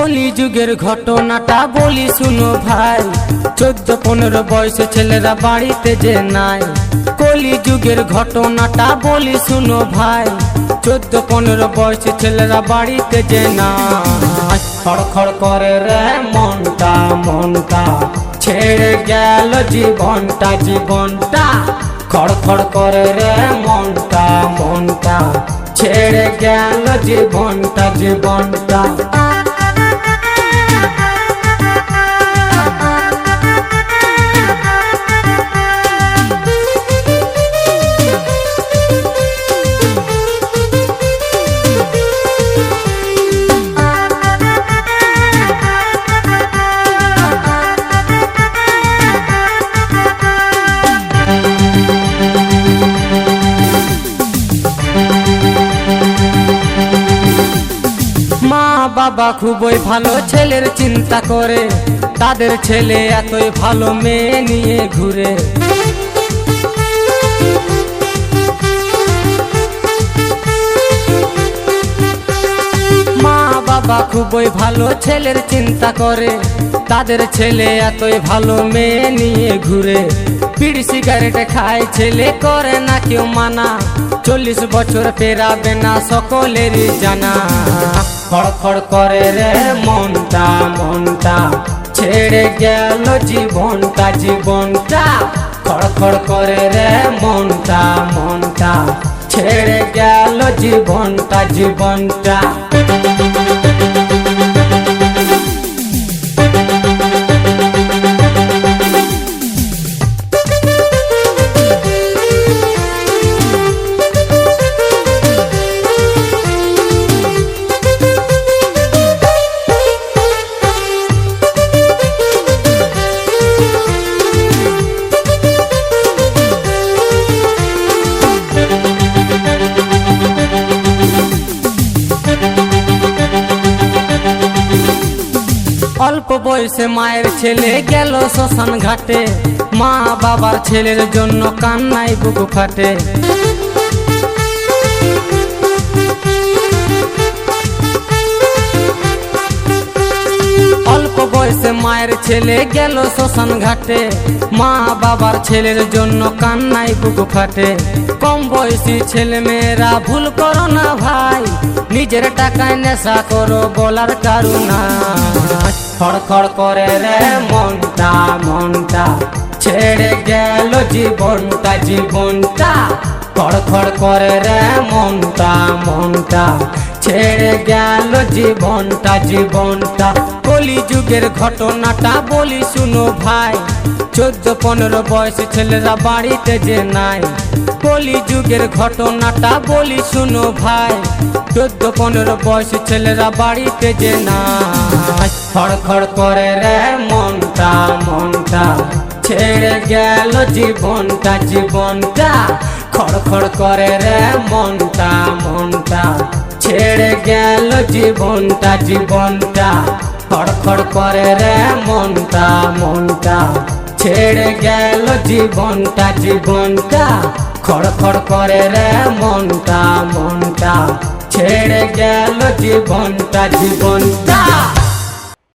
কলি যুগের ঘটনাটা বলি শুনো ভাই, 14-15 বয়সে ছেলেরা বাড়িতে যে নাই। কলি যুগের ঘটনাটা বলি শুনো ভাই, 14-15 বয়সে ছেলেরা বাড়িতে যে নাই। খড়খড় করে রে মনটা মনটা, ছেড়ে গেল জীবনটা জীবনটা। খড়খড় করে রে মনটা মনটা, ছেড়ে গেল জীবনটা জীবনটা। বাবা খুবই ভালো ছেলের চিন্তা করে, তাদের ছেলে এতই ভালো মেয়ে নিয়ে ঘুরে। মা বাবা খুবই ভালো ছেলের চিন্তা করে, তাদের ছেলে এতই ভালো মেয়ে নিয়ে ঘুরে। বিড়ি সিগারেট খায় ছেলে, করে না কেউ মানা, 40 বছর পেরাবে না সকলেরই জানা। খড়খড় করে রে মনটা মনটা, ছেড়ে গেল জীবনটা জীবনটা। খড়খড় করে রে মনটা মনটা, ছেড়ে গেল জীবনটা জীবনটা। অল্প বয়সে মায়ের ছেলে গেল শ্মশান ঘাটে, মা বাবার ছেলের জন্য কান্নায় বুক ফাটে। অল্প বয়সে মায়ের ছেলে গেল শ্মশান ঘাটে, মা বাবার ছেলের জন্য কান্নায় বুক ফাটে। কম বয়সী ছেলে মেয়েরা ভুল করো না ভাই, নিজের টাকায় নেশা করো বলার কারুনা। খড়খড় করে রে মনটা মনটা, ছেড়ে গেল জীবনটা জীবনটা। খড়খড় করে রে মনটা মনটা, ছেড়ে গেল জীবনটা জীবনটা। কলি যুগের ঘটনাটা বলি শুনো ভাই, 14-15 বয়সে ছেলেরা বাড়িতে যে নাই। কলি যুগের ঘটনাটা বলি শুনো ভাই, 14-15 বয়সে ছেলেরা বাড়িতে যে নাই। খড়খড় করে রে মনটা মনটা, ছেড়ে গেল জীবনটা জীবনটা। খড়খড় করে রে মনটা মনটা, ছেড়ে গেল জীবনটা জীবনটা। খড়খড় করে রে মনটা মনটা, ছেড়ে গেল জীবনটা জীবনটা। খড়খড় করে রে মনটা মনটা, ছেড়ে গেল জীবনটা জীবনটা।